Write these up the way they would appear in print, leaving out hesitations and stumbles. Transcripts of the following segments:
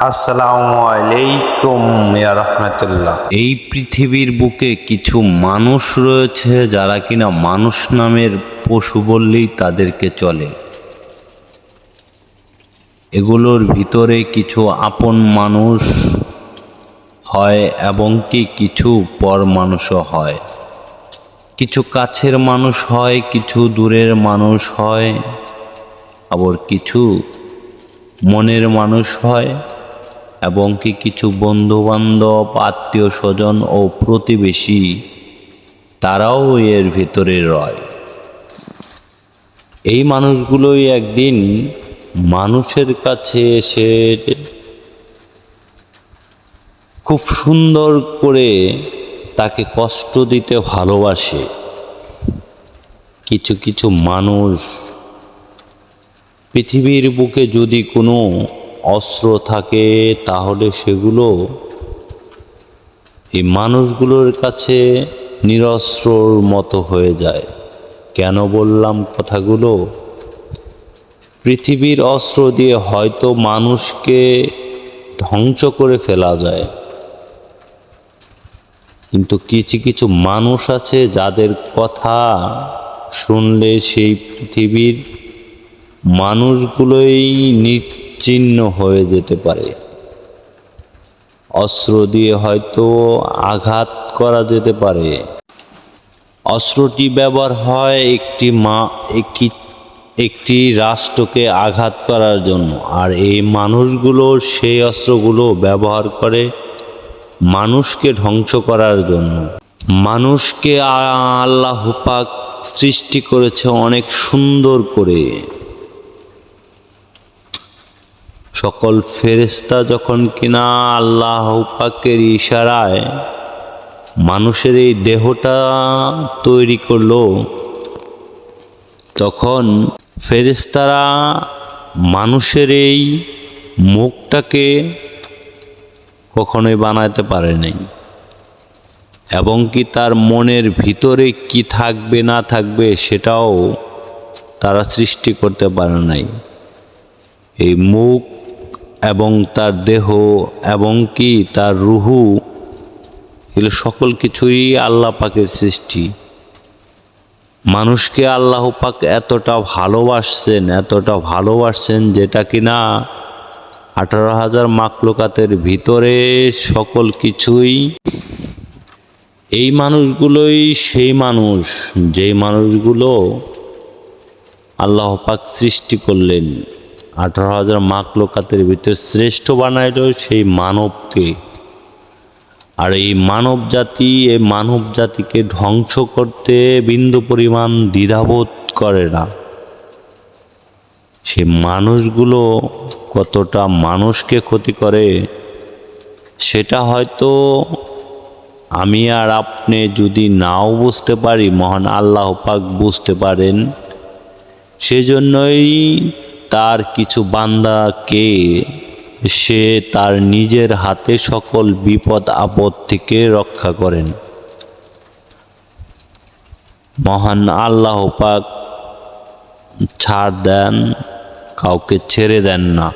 আসসালামু আলাইকুম ইয়া রাহমাতুল্লাহ। এই পৃথিবীর বুকে কিছু মানুষ রয়েছে যারা কিনা মানুষ নামের পশু বললেই তাদেরকে চলে। এগুলোর ভিতরে কিছু আপন মানুষ হয় এবং কি কিছু পর মানুষও হয়। কিছু কাছের মানুষ হয়, কিছু দূরের মানুষ হয়, আবার কিছু মনের মানুষ হয় এবং কি কিছু বন্ধুবান্ধব, আত্মীয় স্বজন ও প্রতিবেশী তারাও এর ভিতরে রয়। এই মানুষগুলোই একদিন মানুষের কাছে এসে খুব সুন্দর করে তাকে কষ্ট দিতে ভালোবাসে। কিছু কিছু মানুষ পৃথিবীর বুকে যদি কোনো অস্ত্র থাকে তাহলে সেগুলো এই মানুষগুলোর কাছে নিরস্ত্রর মতো হয়ে যায়। কেন বললাম কথাগুলো? পৃথিবীর অস্ত্র দিয়ে হয়তো মানুষকে ধ্বংস করে ফেলা যায়, কিন্তু কিছু কিছু মানুষ আছে যাদের কথা শুনলে সেই পৃথিবীর মানুষগুলোই নিশ্চিহ্ন হয়ে যেতে পারে। অস্ত্র দিয়ে হয়তো আঘাত করা যেতে পারে। অস্ত্রটি ব্যবহার হয় একটি রাষ্ট্রকে আঘাত করার জন্য, আর এই মানুষগুলো সেই অস্ত্রগুলো ব্যবহার করে মানুষকে ধ্বংস করার জন্য। মানুষকে আল্লাহ পাক সৃষ্টি করেছে অনেক সুন্দর করে। সকল ফেরেশতা যখন কিনা আল্লাহ পাকের ইশারায় মানুষের এই দেহটা তৈরি করলো, তখন ফেরেশতারা মানুষের এই মুখটাকে কখনোই বানাতে পারে নাই, এবং কি তার মনের ভিতরে কি থাকবে না থাকবে সেটাও তারা সৃষ্টি করতে পারে নাই। এই মুখ এবং তার দেহ এবং কি তার রুহু, এগুলো সকল কিছুই আল্লাহ পাকের সৃষ্টি। মানুষকে আল্লাহ পাক এতটা ভালোবাসছেন যেটা কিনা 18,000 মাখলুকাতের ভিতরে সকল কিছুই এই মানুষগুলোই সেই মানুষ যেই মানুষগুলো আল্লাহ পাক সৃষ্টি করলেন। 18,000 মাখলুকাতের ভিতরে শ্রেষ্ঠ বানাইল সেই মানবকে। আর এই মানব জাতিকে ধ্বংস করতে বিন্দু পরিমাণ দ্বিধাবোধ করে না। সে মানুষগুলো কতটা মানুষকে ক্ষতি করে সেটা হয়তো আমি আর আপনি যদি নাও বুঝতে পারি, মহান আল্লাহ পাক বুঝতে পারেন। সেজন্যই তার কিছু বান্দাকে সে তার নিজের হাতে সকল বিপদ আপদ থেকে রক্ষা করেন। মহান আল্লাহ পাক ছাড় দেন, কাউকে ছেড়ে দেন না।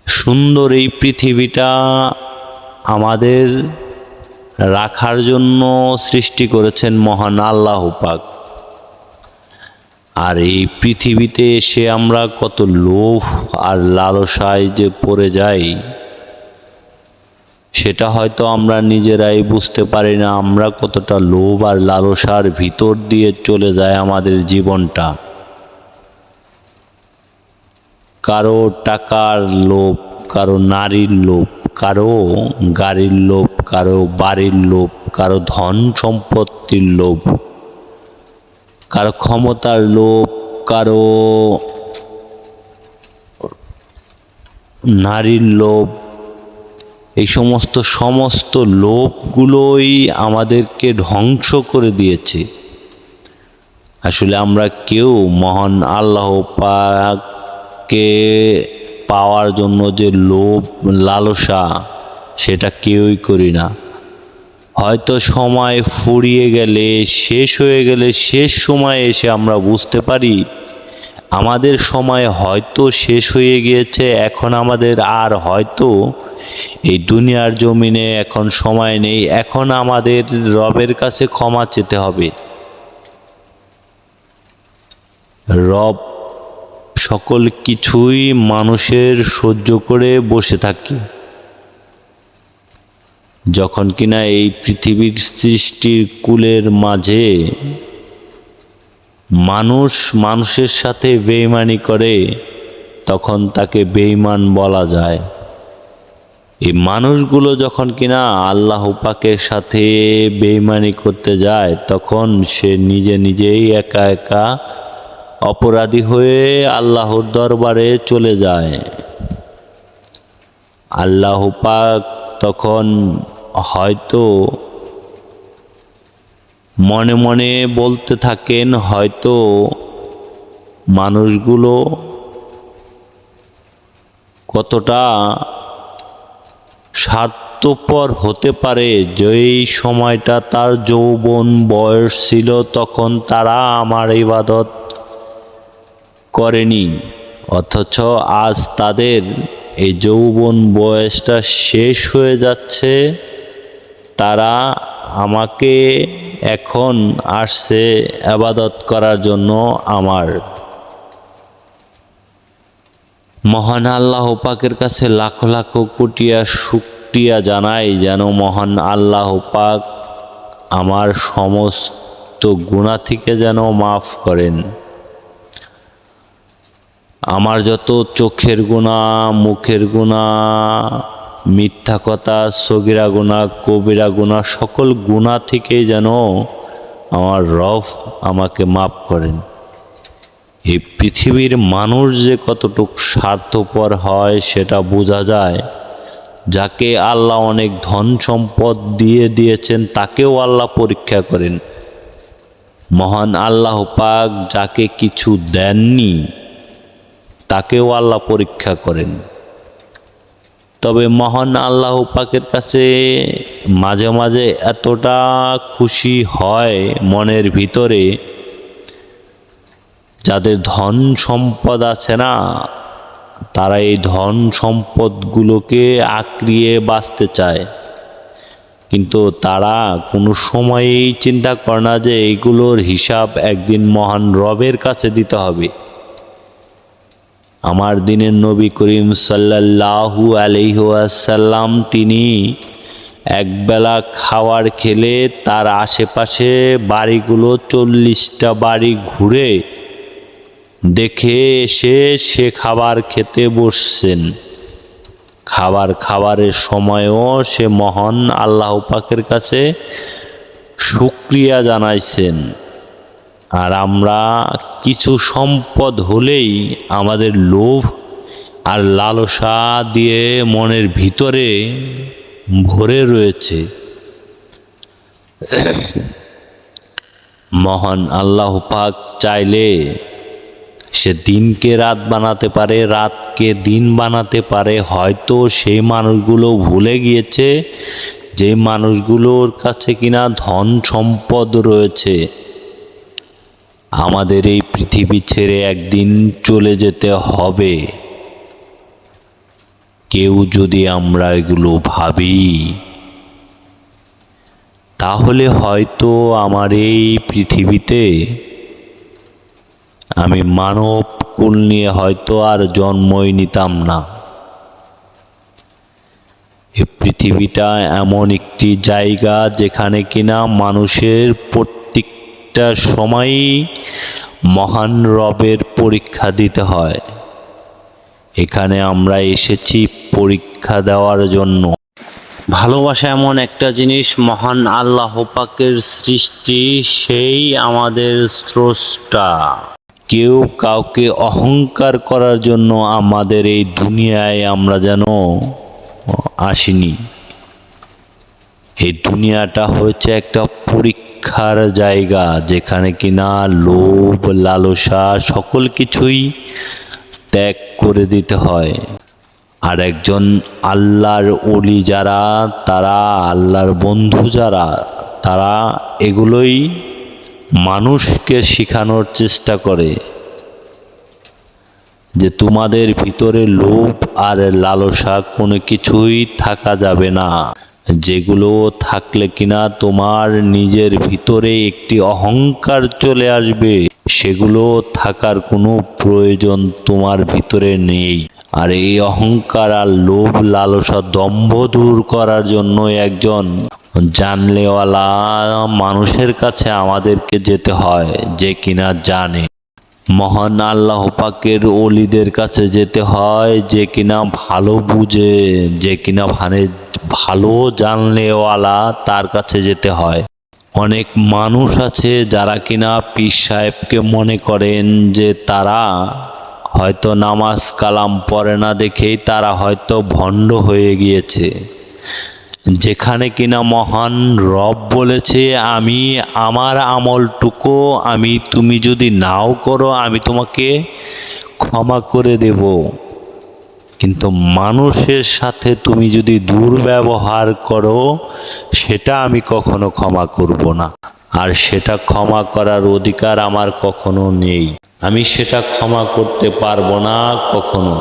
সুন্দর এই পৃথিবীটা আমাদের রাখার জন্য সৃষ্টি করেছেন মহান আল্লাহ পাক। আর এই পৃথিবীতে এসে আমরা কত লোভ আর লালসায় যে পড়ে যাই সেটা হয়তো আমরা নিজেরাই বুঝতে পারি না। আমরা কতটা লোভ আর লালসার ভিতর দিয়ে চলে যায় আমাদের জীবনটা। কারো টাকার লোভ, কারো নারীর লোভ, কারো গাড়ির লোভ, কারো বাড়ির লোভ, কারো ধন সম্পত্তির লোভ, কারো ক্ষমতার লোভ, কারো নারীর লোভ। এই সমস্ত লোভগুলোই আমাদেরকে ধ্বংস করে দিয়েছে। আসলে আমরা কেউ মহান আল্লাহ পাককে পাওয়ার জন্য যে লোভ লালসা সেটা কেউই করি না। হয়তো সময় ফুরিয়ে গেলে, শেষ হয়ে গেলে, শেষ সময়ে এসে আমরা বুঝতে পারি আমাদের সময় হয়তো শেষ হয়ে গিয়েছে, এখন আমাদের আর হয়তো এই দুনিয়ার জমিনে এখন সময় নেই। এখন আমাদের রবের কাছে ক্ষমা চেতে হবে। রব সকল কিছুই মানুষের সহ্য করে বসে থাকে। যখন কিনা এই পৃথিবীর সৃষ্টির কুলের মাঝে মানুষ মানুষের সাথে বেঈমানি করে, তখন তাকে বেঈমান বলা যায়। এই মানুষগুলো যখন কিনা আল্লাহ পাকের সাথে বেঈমানি করতে যায়, তখন সে নিজে নিজেই একা একা অপরাধী হয়ে আল্লাহর দরবারে চলে যায়। আল্লাহ পাক তখন হয়তো মনে মনে বলতে থাকেন, হয়তো মানুষগুলো কতটা স্বার্থপর হতে পারে। যেই সময়টা তার যৌবন বয়স ছিল, তখন তারা আমার ইবাদত করেনি, অথচ আজ তাদের এই যৌবন বয়সটা শেষ হয়ে যাচ্ছে, তারা আমাকে এখন আসছে ইবাদত করার জন্য। আমার মহান আল্লাহ পাকের কাছে লাখো লাখো কোটিয়া শুকরিয়া জানাই, যেন মহান আল্লাহ পাক আমার সমস্ত গুনাহ থেকে যেন মাফ করেন। আমার যত চোখের গুনাহ, মুখের গুনাহ, মিথ্যা কথা, সগীরা গুনাহ, কবিরা গুনাহ, সকল গুনাহ থেকে যেন আমার রব আমাকে মাফ করেন। এই পৃথিবীর মানুষ যে কতটুকু স্বার্থপর হয় সেটা বোঝা যায়। যাকে আল্লাহ অনেক ধন সম্পদ দিয়েছেন, তাকেও আল্লাহ পরীক্ষা করেন। মহান আল্লাহ পাক যাকে কিছু দেননি, তাকেও আল্লাহ পরীক্ষা করেন। তবে মহান আল্লাহ পাকের কাছে মাঝে মাঝে এতটা খুশি হয় মনের ভিতরে, যাদের ধন সম্পদ আছে না, তারা এই ধন সম্পদগুলোকে আঁকড়িয়ে বাঁচতে চায়, কিন্তু তারা কোনো সময়ই চিন্তা করে না যে এইগুলোর হিসাব একদিন মহান রবের কাছে দিতে হবে। আমার দিনের নবী করিম সাল্লাল্লাহু আলাইহি ওয়াসাল্লাম তিনি একবেলা খাবার খেলে তার আশেপাশে বাড়িগুলো 40টা বাড়ি ঘুরে দেখে এসে সে খাবার খেতে বসছেন। খাবারের সময়ও সে মহান আল্লাহ পাকের কাছে শুকরিয়া জানাইছেন। আর আমরা কিছু সম্পদ হলেই আমাদের লোভ আর লালসা দিয়ে মনের ভিতরে ভরে রয়েছে। মহান আল্লাহ পাক চাইলে সে দিনকে রাত বানাতে পারে, রাতকে দিন বানাতে পারে। হয়তো সেই মানুষগুলো ভুলে গিয়েছে যে মানুষগুলোর কাছে কিনা ধন সম্পদ রয়েছে। আমাদের এই পৃথিবী ছেড়ে একদিন চলে যেতে হবে। কেউ যদি আমরা এগুলো ভাবি, তাহলে হয়তো আমার এই পৃথিবীতে আমি মানব কুল নিয়ে হয়তো আর জন্মই নিতাম না। এই পৃথিবীটা এমন একটি জায়গা যেখানে কিনা মানুষের প্রত্যেকটা সময়ই মহান রবের পরীক্ষা দিতে হয়। এখানে আমরা এসেছি পরীক্ষা দেওয়ার জন্য। ভালোবাসা এমন একটা জিনিস, মহান আল্লাহ পাকের সৃষ্টি, সেই আমাদের স্রষ্টা। কেউ কাউকে অহংকার করার জন্য আমাদের এই দুনিয়ায় আমরা যেন আসিনি। এই দুনিয়াটা হচ্ছে একটা পরীক্ষার জায়গা, যেখানে কিনা লোভ লালসা সকল কিছুই ত্যাগ করে দিতে হয়। আর একজন আল্লাহর ওলি যারা, তারা আল্লাহর বন্ধু যারা, তারা এগুলোই মানুষকে শেখানোর চেষ্টা করে। যে তোমাদের ভিতরে লোভ আর লালসা কোনো কিছুই থাকা যাবে না, যেগুলো থাকলে কিনা তোমার নিজের ভিতরে একটি অহংকার চলে আসবে। সেগুলো থাকার কোনো প্রয়োজন তোমার ভিতরে নেই। আর এই অহংকার আর লোভ লালসা দম্ভ দূর করার জন্য একজন জানলেওয়ালা মানুষের কাছে আমাদেরকে যেতে হয়, যে কিনা জানে। মহান আল্লাহ পাকের ওলিদের কাছে যেতে হয়, যে কিনা ভালো বুঝে, যে কিনা ভালো জানলেওয়ালা, তার কাছে যেতে হয়। অনেক মানুষ আছে যারা কিনা পীর সাহেবকে মনে করেন যে তারা হয়তো নামাজ কালাম পড়ে না দেখেই তারা হয়তো ভণ্ড হয়ে গিয়েছে, যেখানে কিনা মহান রব বলেছে আমি আমার আমলটুকু তুমি যদি নাও করো আমি তোমাকে ক্ষমা করে দেব, কিন্তু মানুষের সাথে তুমি যদি দুর্ব্যবহার করো সেটা আমি কখনো ক্ষমা করব না। আর সেটা ক্ষমা করার অধিকার আমার কখনো নেই, আমি সেটা ক্ষমা করতে পারবো না কখনো।